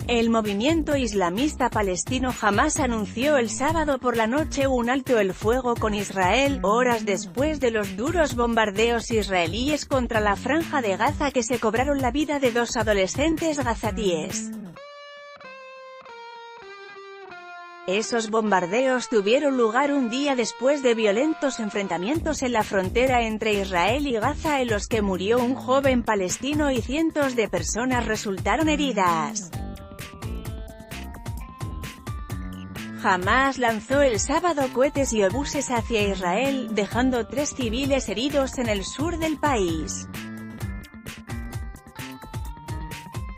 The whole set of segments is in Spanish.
El movimiento islamista palestino Hamás anunció el sábado por la noche un alto el fuego con Israel, horas después de los duros bombardeos israelíes contra la Franja de Gaza que se cobraron la vida de 2 adolescentes gazatíes. Esos bombardeos tuvieron lugar un día después de violentos enfrentamientos en la frontera entre Israel y Gaza en los que murió un joven palestino y cientos de personas resultaron heridas. Hamás lanzó el sábado cohetes y obuses hacia Israel, dejando 3 civiles heridos en el sur del país.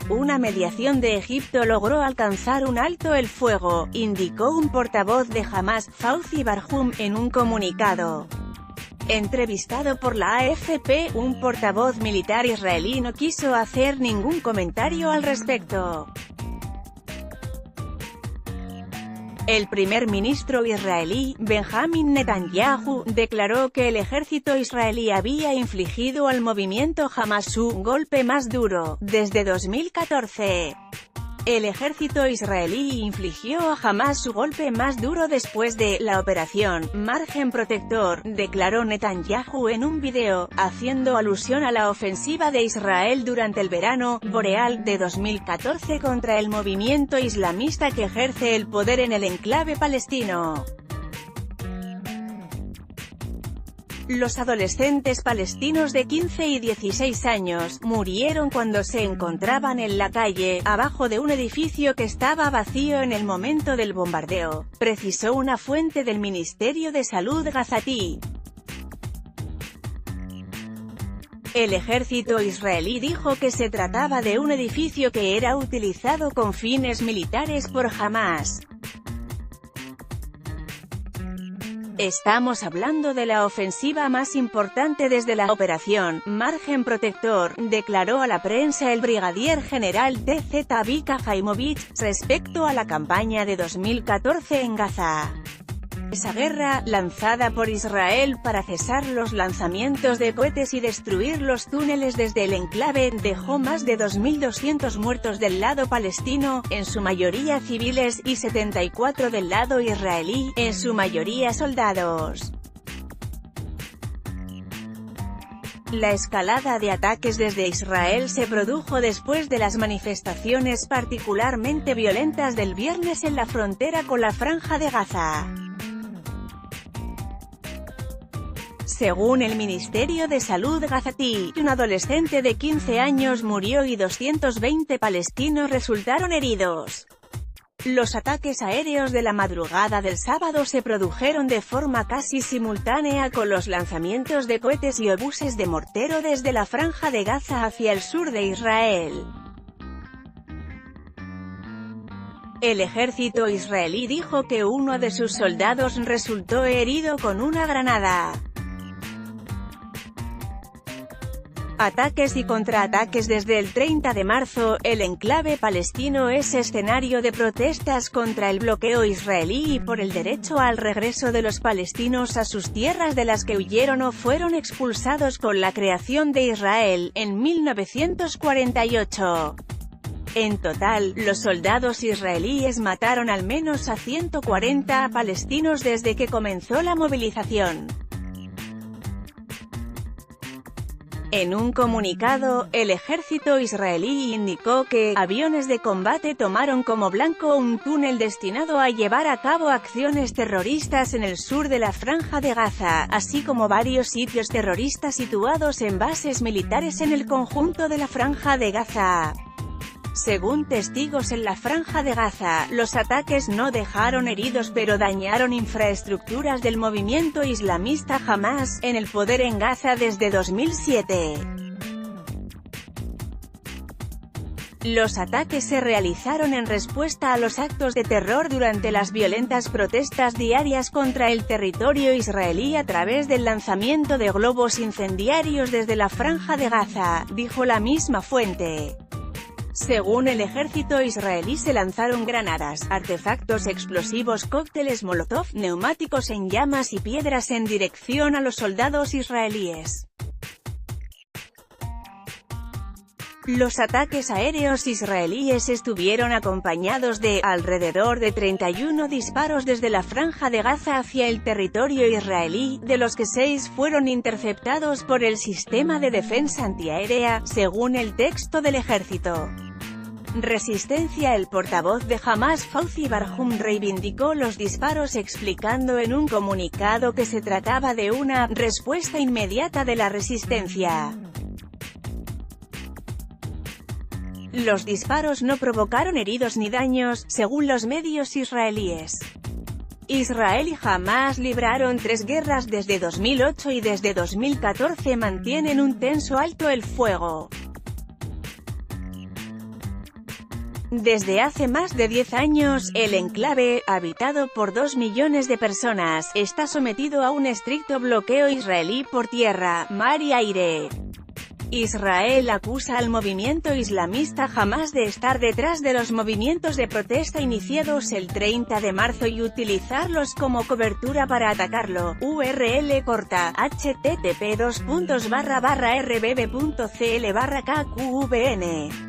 Una mediación de Egipto logró alcanzar un alto el fuego, indicó un portavoz de Hamás, Fauzi Barhum, en un comunicado. Entrevistado por la AFP, un portavoz militar israelí no quiso hacer ningún comentario al respecto. El primer ministro israelí, Benjamin Netanyahu, declaró que el ejército israelí había infligido al movimiento Hamás su golpe más duro desde 2014. El ejército israelí infligió a Hamás su golpe más duro después de la operación Margen Protector, declaró Netanyahu en un video, haciendo alusión a la ofensiva de Israel durante el verano boreal de 2014 contra el movimiento islamista que ejerce el poder en el enclave palestino. Los adolescentes palestinos de 15 y 16 años, murieron cuando se encontraban en la calle, abajo de un edificio que estaba vacío en el momento del bombardeo, precisó una fuente del Ministerio de Salud gazatí. El ejército israelí dijo que se trataba de un edificio que era utilizado con fines militares por Hamás. Estamos hablando de la ofensiva más importante desde la operación Margen Protector, declaró a la prensa el brigadier general T.Z. Vika Jaimovich, respecto a la campaña de 2014 en Gaza. Esa guerra, lanzada por Israel para cesar los lanzamientos de cohetes y destruir los túneles desde el enclave, dejó más de 2.200 muertos del lado palestino, en su mayoría civiles, y 74 del lado israelí, en su mayoría soldados. La escalada de ataques desde Israel se produjo después de las manifestaciones particularmente violentas del viernes en la frontera con la Franja de Gaza. Según el Ministerio de Salud gazatí, un adolescente de 15 años murió y 220 palestinos resultaron heridos. Los ataques aéreos de la madrugada del sábado se produjeron de forma casi simultánea con los lanzamientos de cohetes y obuses de mortero desde la Franja de Gaza hacia el sur de Israel. El ejército israelí dijo que uno de sus soldados resultó herido con una granada. Ataques y contraataques desde el 30 de marzo, el enclave palestino es escenario de protestas contra el bloqueo israelí y por el derecho al regreso de los palestinos a sus tierras de las que huyeron o fueron expulsados con la creación de Israel, en 1948. En total, los soldados israelíes mataron al menos a 140 palestinos desde que comenzó la movilización. En un comunicado, el ejército israelí indicó que aviones de combate tomaron como blanco un túnel destinado a llevar a cabo acciones terroristas en el sur de la Franja de Gaza, así como varios sitios terroristas situados en bases militares en el conjunto de la Franja de Gaza. Según testigos en la Franja de Gaza, los ataques no dejaron heridos pero dañaron infraestructuras del movimiento islamista Hamás, en el poder en Gaza desde 2007. Los ataques se realizaron en respuesta a los actos de terror durante las violentas protestas diarias contra el territorio israelí a través del lanzamiento de globos incendiarios desde la Franja de Gaza, dijo la misma fuente. Según el ejército israelí se lanzaron granadas, artefactos explosivos, cócteles molotov, neumáticos en llamas y piedras en dirección a los soldados israelíes. Los ataques aéreos israelíes estuvieron acompañados de alrededor de 31 disparos desde la Franja de Gaza hacia el territorio israelí, de los que 6 fueron interceptados por el sistema de defensa antiaérea, según el texto del ejército. Resistencia. El portavoz de Hamás Fauzi Barhum reivindicó los disparos explicando en un comunicado que se trataba de una respuesta inmediata de la resistencia. Los disparos no provocaron heridos ni daños, según los medios israelíes. Israel y Hamás libraron 3 guerras desde 2008 y desde 2014 mantienen un tenso alto el fuego. Desde hace más de 10 años, el enclave, habitado por 2 millones de personas, está sometido a un estricto bloqueo israelí por tierra, mar y aire. Israel acusa al movimiento islamista Hamás de estar detrás de los movimientos de protesta iniciados el 30 de marzo y utilizarlos como cobertura para atacarlo. URL corta: http://rbb.cl/kkvn